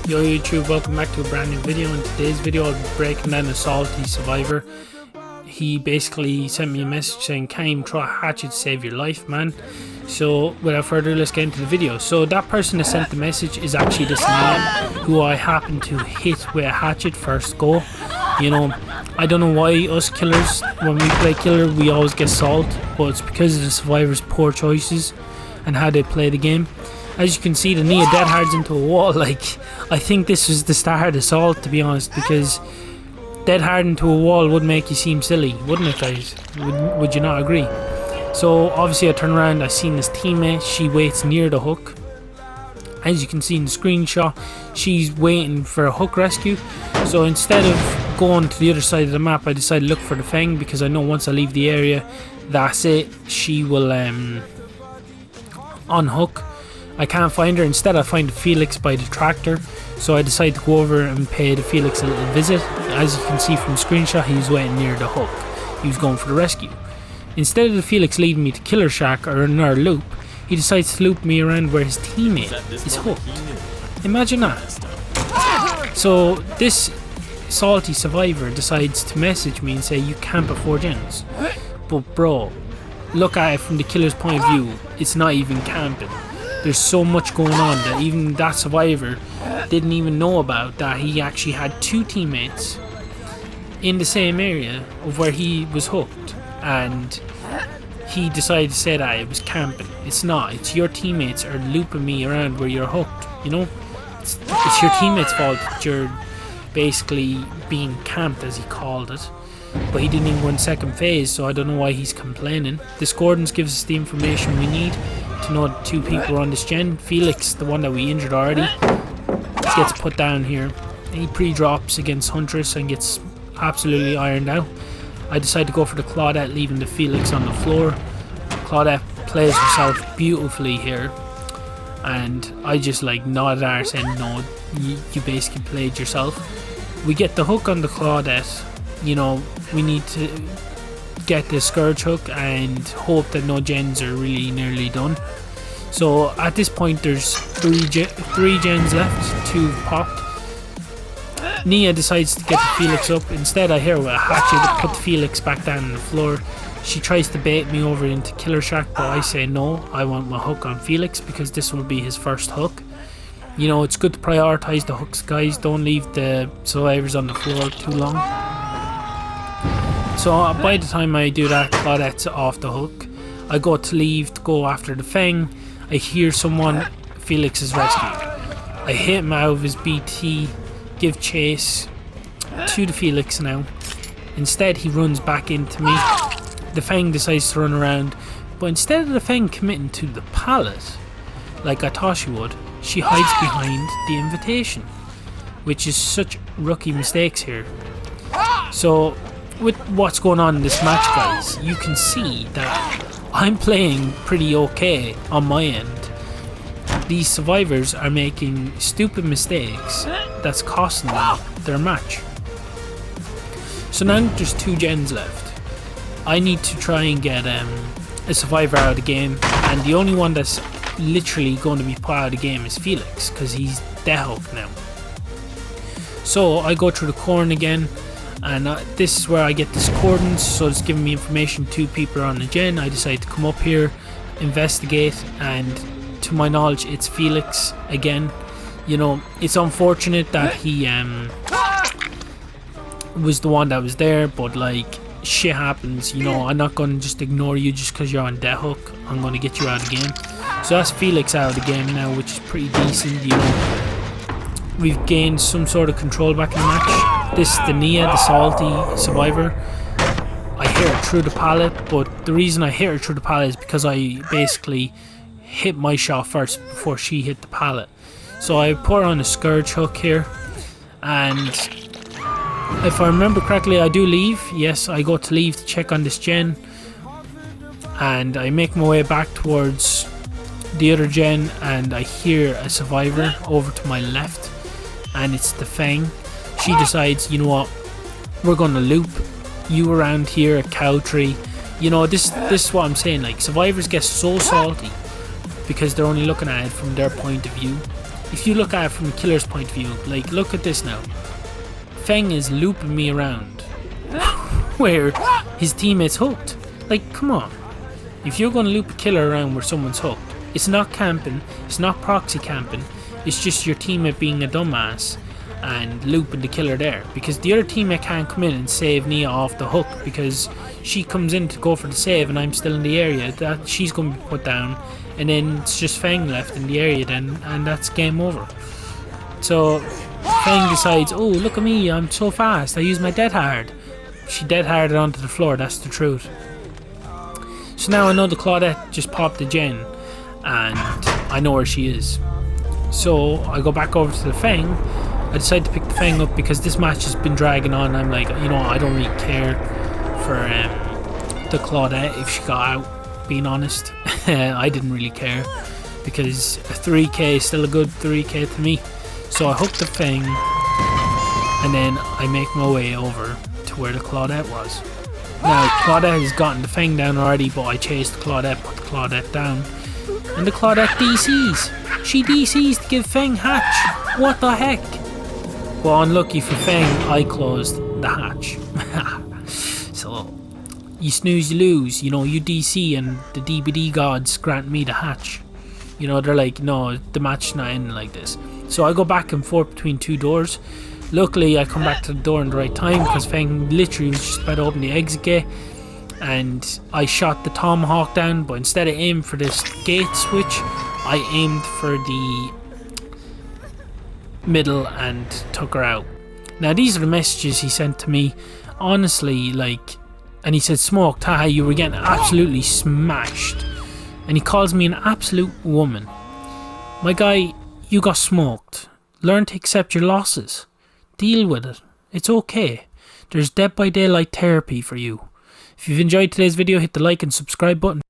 Yo YouTube, welcome back to a brand new video. In today's video I'll be breaking down a salty survivor. He basically sent me a message saying, "Can't even throw a hatchet to save your life, man." So without further ado, let's get into the video. So that person that sent the message is actually this man who I happened to hit with a hatchet first go. You know, I don't know why us killers, when we play killer, we always get salt, but it's because of the survivor's poor choices and how they play the game. As you can see, the Nia dead hards into a wall. Like, I think this was the start of assault, to be honest, because dead hard into a wall would make you seem silly, wouldn't it, guys? Would you not agree? So obviously I turn around, I seen this teammate, she waits near the hook. As you can see in the screenshot, she's waiting for a hook rescue. So instead of going to the other side of the map, I decided to look for the Fang, because I know once I leave the area, that's it, she will unhook. I can't find her. Instead I find Felix by the tractor, so I decided to go over and pay the Felix a little visit. As you can see from the screenshot, he was waiting near the hook. He was going for the rescue. Instead of the Felix leading me to Killer Shack or another loop, he decides to loop me around where his teammate is hooked. Imagine that. So this salty survivor decides to message me and say, "You camp at 4 gens." But bro, look at it from the killer's point of view, it's not even camping. There's so much going on that even that survivor didn't even know about, that he actually had 2 teammates in the same area of where he was hooked, and he decided to say that it was camping. It's not. It's your teammates are looping me around where you're hooked, you know? It's your teammates' fault that you're basically being camped, as he called it. But he didn't even go in second phase, so I don't know why he's complaining. Discordance gives us the information we need to know that 2 people are on this gen. Felix, the one that we injured already, gets put down here. He pre-drops against Huntress and gets absolutely ironed out. I decide to go for the Claudette, leaving the Felix on the floor. Claudette plays herself beautifully here, and I just like nodded at her saying, "No, you basically played yourself." We get the hook on the Claudette. You know, we need to get the Scourge hook and hope that no gens are really nearly done. So at this point there's 3 gens left, 2 popped. Nia decides to get the Felix up. Instead I hear with a hatchet put the Felix back down on the floor. She tries to bait me over into Killer Shack, but I say no, I want my hook on Felix because this will be his first hook. You know, it's good to prioritize the hooks, guys. Don't leave the survivors on the floor too long. So by the time I do that, Claudette's off the hook. I go to leave to go after the Fang. I hear someone, Felix is rescued. I hit him out of his BT, give chase to the Felix now. Instead he runs back into me. The Fang decides to run around, but instead of the Fang committing to the pallet, like I thought she would, she hides behind the invitation, which is such rookie mistakes here. So with what's going on in this match, guys, you can see that I'm playing pretty okay on my end. These survivors are making stupid mistakes that's costing them their match. So now there's 2 gens left. I need to try and get a survivor out of the game, and the only one that's literally going to be put out of the game is Felix, because he's dead hooked now. So I go through the corn again, and this is where I get discordance, so it's giving me information 2 people are on the gen. I decide to come up here, investigate, and to my knowledge it's Felix again. You know, it's unfortunate that he was the one that was there, but like, shit happens, you know. I'm not going to just ignore you just because you're on death hook. I'm going to get you out of the game. So that's Felix out of the game now, which is pretty decent, you know. We've gained some sort of control back in the match. This is the Nia, the salty survivor. I hit her through the pallet, but the reason I hit her through the pallet is because I basically hit my shot first before she hit the pallet. So I put her on a Scourge hook here, and if I remember correctly, I do leave. Yes, I go to leave to check on this gen, and I make my way back towards the other gen, and I hear a survivor over to my left, and it's the Fang. She decides, you know what, we're gonna loop you around here at Cow Tree. You know, this is what I'm saying. Like, survivors get so salty because they're only looking at it from their point of view. if you look at it from a killer's point of view, like, look at this now. Feng is looping me around where his teammate's hooked. Like, come on. If you're going to loop a killer around where someone's hooked, it's not camping, it's not proxy camping, it's just your teammate being a dumbass and looping the killer there. Because the other teammate can't come in and save Nia off the hook because she comes in to go for the save and I'm still in the area. That she's going to be put down, and then it's just Feng left in the area then, and that's game over. So Feng decides, oh, look at me, I'm so fast, I use my dead hard. She dead harded onto the floor, that's the truth. So now I know the Claudette just popped the gen, and I know where she is. So I go back over to the Feng. I decide to pick the Feng up because this match has been dragging on. I'm like, you know, I don't really care for the Claudette if she got out, being honest. I didn't really care because a 3k is still a good 3k to me. So I hook the Feng and then I make my way over to where the Claudette was. Now Claudette has gotten the Feng down already, but I chased the Claudette, put the Claudette down, and the Claudette DCs. She DCs to give Feng hatch. What the heck? Well, unlucky for Feng, I closed the hatch. So, you snooze, you lose. You know, you DC and the DBD gods grant me the hatch. You know, they're like, no, the match's not ending like this. So I go back and forth between two doors. Luckily, I come back to the door in the right time because Feng literally was just about to open the exit gate. And I shot the tomahawk down, but instead of aiming for this gate switch, I aimed for the middle and took her out. Now these are the messages he sent to me. Honestly, like, and he said, Smoke, Taha, you were getting absolutely smashed. And he calls me an absolute woman. My guy, you got smoked. Learn to accept your losses. Deal with it. It's okay. There's Dead by Daylight therapy for you. If you've enjoyed today's video, hit the like and subscribe button.